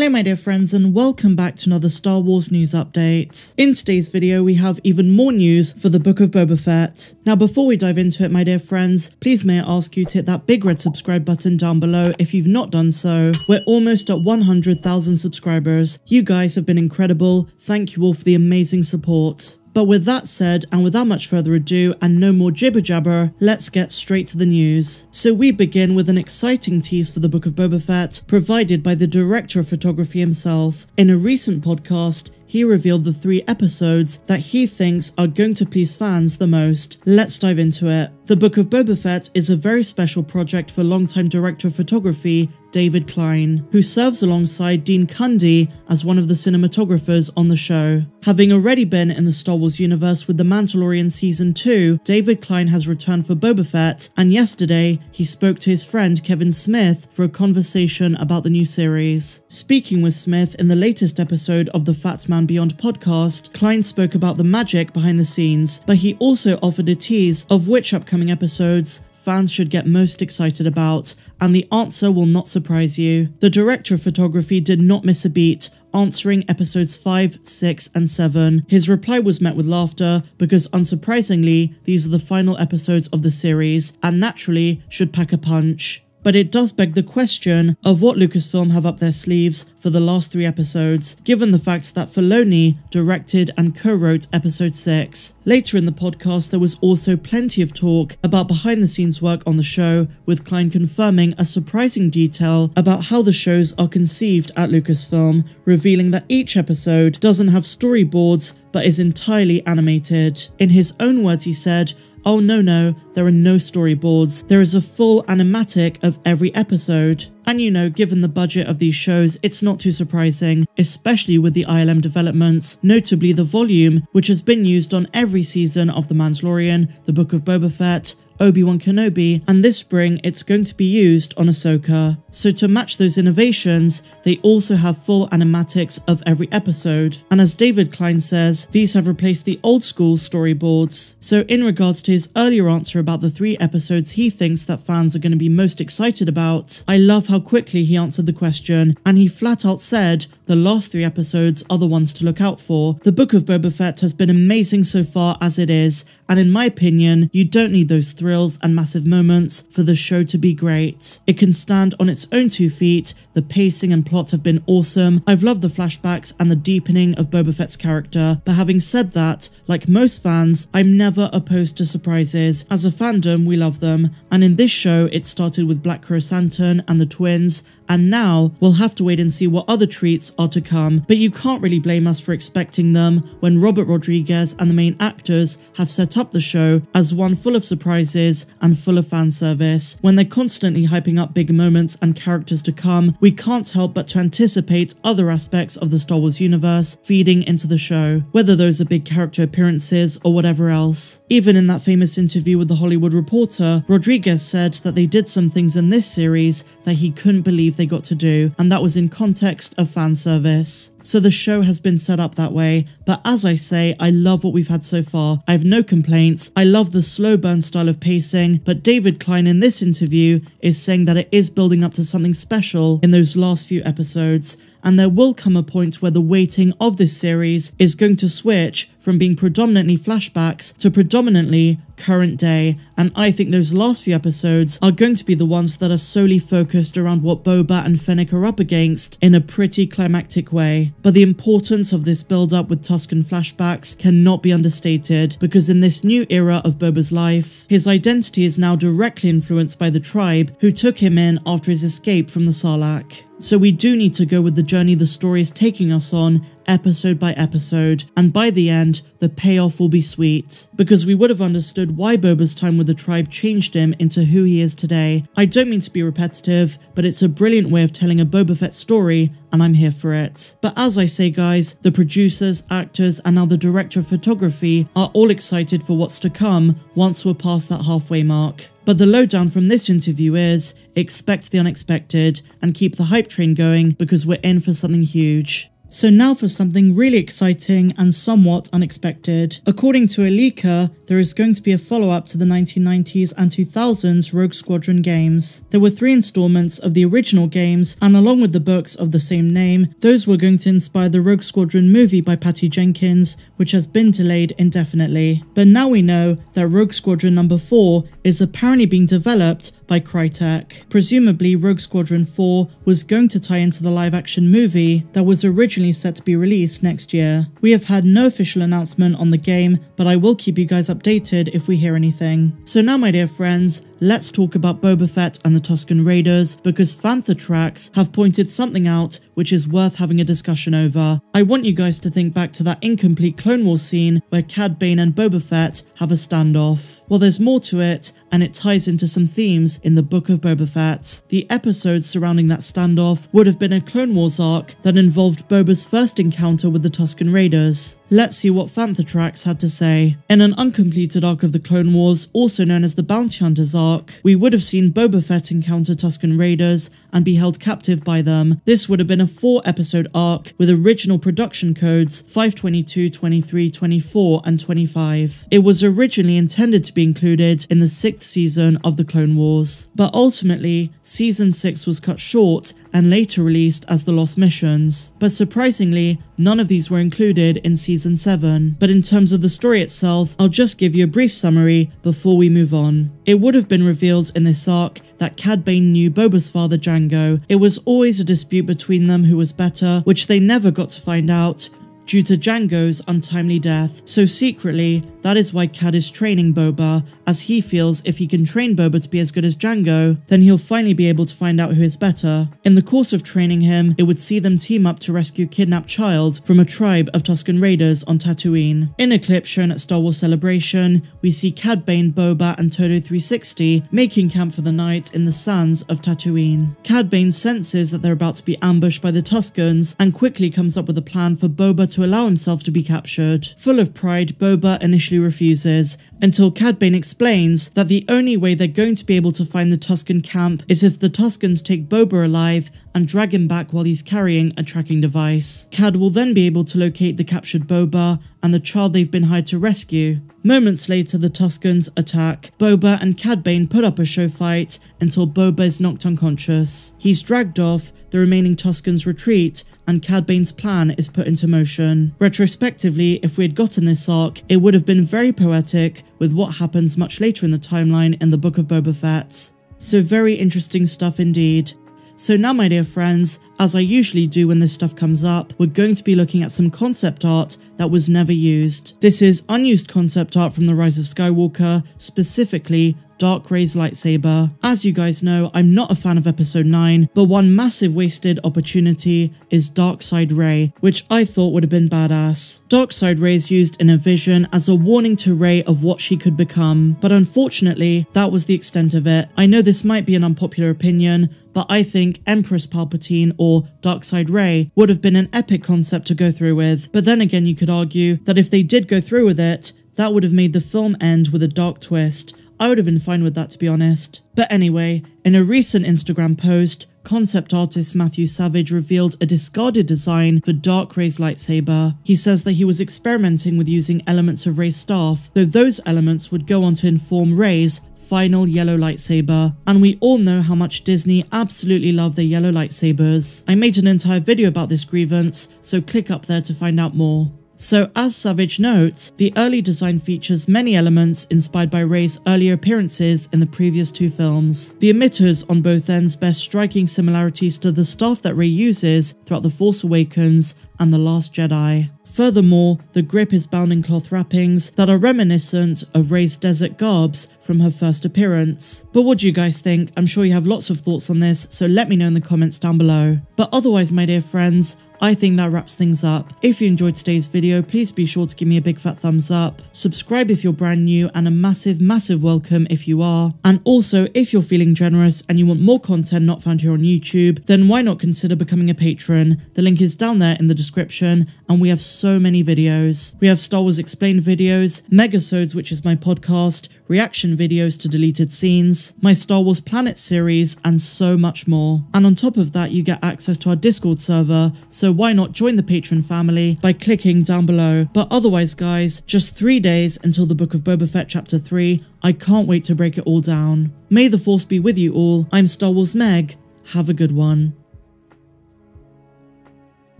Hello my dear friends and welcome back to another Star Wars news update. In today's video we have even more news for the Book of Boba Fett. Now before we dive into it my dear friends, please may I ask you to hit that big red subscribe button down below if you've not done so. We're almost at 100,000 subscribers. You guys have been incredible. Thank you all for the amazing support. But with that said, and without much further ado and no more jibber jabber, let's get straight to the news. So we begin with an exciting tease for the Book of Boba Fett provided by the director of photography himself. In a recent podcast, he revealed the 3 episodes that he thinks are going to please fans the most. Let's dive into it. The Book of Boba Fett is a very special project for longtime director of photography David Klein, who serves alongside Dean Cundey as one of the cinematographers on the show. Having already been in the Star Wars universe with The Mandalorian Season 2, David Klein has returned for Boba Fett, and yesterday he spoke to his friend Kevin Smith for a conversation about the new series. Speaking with Smith in the latest episode of the Fat Man Beyond podcast, Klein spoke about the magic behind the scenes, but he also offered a tease of which upcoming episodes fans should get most excited about, and the answer will not surprise you. The director of photography did not miss a beat, answering episodes 5, 6 and 7. His reply was met with laughter because unsurprisingly, these are the final episodes of the series and naturally should pack a punch. But it does beg the question of what Lucasfilm have up their sleeves for the last 3 episodes, given the fact that Filoni directed and co-wrote episode 6. Later in the podcast, there was also plenty of talk about behind-the-scenes work on the show, with Klein confirming a surprising detail about how the shows are conceived at Lucasfilm, revealing that each episode doesn't have storyboards but is entirely animated. In his own words, he said, "Oh no, there are no storyboards. There is a full animatic of every episode." And you know, given the budget of these shows, it's not too surprising, especially with the ILM developments, notably the volume, which has been used on every season of The Mandalorian, The Book of Boba Fett, Obi-Wan Kenobi, and this spring it's going to be used on Ahsoka. So to match those innovations, they also have full animatics of every episode. And as David Klein says, these have replaced the old school storyboards. So in regards to his earlier answer about the 3 episodes he thinks that fans are going to be most excited about, I love how quickly he answered the question, and he flat out said the last 3 episodes are the ones to look out for. The Book of Boba Fett has been amazing so far as it is, and in my opinion, you don't need those thrills and massive moments for the show to be great. It can stand on its own 2 feet, the pacing and plot have been awesome, I've loved the flashbacks and the deepening of Boba Fett's character, but having said that, like most fans, I'm never opposed to surprises. As a fandom, we love them, and in this show, it started with Black Krrrsantan and The Twins, and now we'll have to wait and see what other treats are to come, but you can't really blame us for expecting them when Robert Rodriguez and the main actors have set up the show as one full of surprises and full of fan service. When they're constantly hyping up big moments and characters to come, we can't help but to anticipate other aspects of the Star Wars universe feeding into the show, whether those are big character appearances or whatever else. Even in that famous interview with The Hollywood Reporter, Rodriguez said that they did some things in this series that he couldn't believe they got to do, and that was in context of fan service. So the show has been set up that way, but as I say, I love what we've had so far. I have no complaints. I love the slow burn style of pacing, but David Klein in this interview is saying that it is building up to something special in those last few episodes, and there will come a point where the weighting of this series is going to switch from being predominantly flashbacks to predominantly current day, and I think those last few episodes are going to be the ones that are solely focused around what Boba and Fennec are up against in a pretty climactic way. But the importance of this build-up with Tusken flashbacks cannot be understated, because in this new era of Boba's life, his identity is now directly influenced by the tribe who took him in after his escape from the Sarlacc. So we do need to go with the journey the story is taking us on, episode by episode, and by the end, the payoff will be sweet, because we would have understood why Boba's time with the tribe changed him into who he is today. I don't mean to be repetitive, but it's a brilliant way of telling a Boba Fett story, and I'm here for it. But as I say guys, the producers, actors, and now the director of photography are all excited for what's to come once we're past that halfway mark. But the lowdown from this interview is, expect the unexpected, and keep the hype train going because we're in for something huge. So now for something really exciting and somewhat unexpected. According to a leaker, there is going to be a follow-up to the 1990s and 2000s Rogue Squadron games. There were 3 installments of the original games, and along with the books of the same name, those were going to inspire the Rogue Squadron movie by Patty Jenkins, which has been delayed indefinitely. But now we know that Rogue Squadron number 4 is apparently being developed by Crytek. Presumably, Rogue Squadron 4 was going to tie into the live-action movie that was originally set to be released next year. We have had no official announcement on the game, but I will keep you guys updated if we hear anything. So now, my dear friends, let's talk about Boba Fett and the Tusken Raiders, because Fanthatrax have pointed something out which is worth having a discussion over. I want you guys to think back to that incomplete Clone Wars scene where Cad Bane and Boba Fett have a standoff. Well, there's more to it, and it ties into some themes in the Book of Boba Fett. The episodes surrounding that standoff would have been a Clone Wars arc that involved Boba's first encounter with the Tusken Raiders. Let's see what Fanthatrax had to say. In an uncompleted arc of the Clone Wars, also known as the Bounty Hunters arc, we would have seen Boba Fett encounter Tusken Raiders and be held captive by them. This would have been a 4-episode arc with original production codes 522, 23, 24, and 25. It was originally intended to be included in the 6th season of the Clone Wars, but ultimately, Season 6 was cut short and later released as The Lost Missions. But surprisingly, none of these were included in Season 7. But in terms of the story itself, I'll just give you a brief summary before we move on. It would have been revealed in this arc that Cad Bane knew Boba's father Jango. It was always a dispute between them who was better, which they never got to find out due to Jango's untimely death. So secretly, that is why Cad is training Boba, as he feels if he can train Boba to be as good as Jango, then he'll finally be able to find out who is better. In the course of training him, it would see them team up to rescue a kidnapped child from a tribe of Tusken Raiders on Tatooine. In a clip shown at Star Wars Celebration, we see Cad Bane, Boba, and Todo 360 making camp for the night in the sands of Tatooine. Cad Bane senses that they're about to be ambushed by the Tuskens and quickly comes up with a plan for Boba to allow himself to be captured. Full of pride, Boba initially refuses, until Cad Bane explains that the only way they're going to be able to find the Tusken camp is if the Tuskens take Boba alive and drag him back while he's carrying a tracking device. Cad will then be able to locate the captured Boba and the child they've been hired to rescue. Moments later, the Tuskens attack. Boba and Cad Bane put up a show fight until Boba is knocked unconscious. He's dragged off, the remaining Tuskens retreat, and Cad Bane's plan is put into motion. Retrospectively, if we had gotten this arc, it would have been very poetic with what happens much later in the timeline in the Book of Boba Fett. So very interesting stuff indeed. So now, my dear friends, as I usually do when this stuff comes up, we're going to be looking at some concept art that was never used. This is unused concept art from the Rise of Skywalker, specifically Dark Rey's lightsaber. As you guys know, I'm not a fan of episode 9, but one massive wasted opportunity is Dark Side Rey, which I thought would have been badass. Dark Side Rey is used in a vision as a warning to Rey of what she could become, but unfortunately, that was the extent of it. I know this might be an unpopular opinion, but I think Empress Palpatine or Dark Side Rey would have been an epic concept to go through with. But then again, you could argue that if they did go through with it, that would have made the film end with a dark twist. I would have been fine with that, to be honest. But anyway, in a recent Instagram post, concept artist Matthew Savage revealed a discarded design for Dark Rey's lightsaber. He says that he was experimenting with using elements of Rey's staff, though those elements would go on to inform Rey's final yellow lightsaber, and we all know how much Disney absolutely love their yellow lightsabers. I made an entire video about this grievance, so click up there to find out more. So as Savage notes, the early design features many elements inspired by Rey's earlier appearances in the previous 2 films. The emitters on both ends bear striking similarities to the staff that Rey uses throughout The Force Awakens and The Last Jedi. Furthermore, the grip is bound in cloth wrappings that are reminiscent of Rey's desert garbs from her first appearance. But what do you guys think? I'm sure you have lots of thoughts on this, so let me know in the comments down below. But otherwise, my dear friends, I think that wraps things up. If you enjoyed today's video, please be sure to give me a big fat thumbs up. Subscribe if you're brand new, and a massive welcome if you are. And also, if you're feeling generous and you want more content not found here on YouTube, then why not consider becoming a patron? The link is down there in the description, and we have so many videos. We have Star Wars Explained videos, Megasodes, which is my podcast, reaction videos to deleted scenes, my Star Wars Planet series, and so much more. And on top of that, you get access to our Discord server, so so why not join the Patreon family by clicking down below. But otherwise guys, just 3 days until the Book of Boba Fett chapter 3, I can't wait to break it all down. May the Force be with you all, I'm Star Wars Meg, have a good one.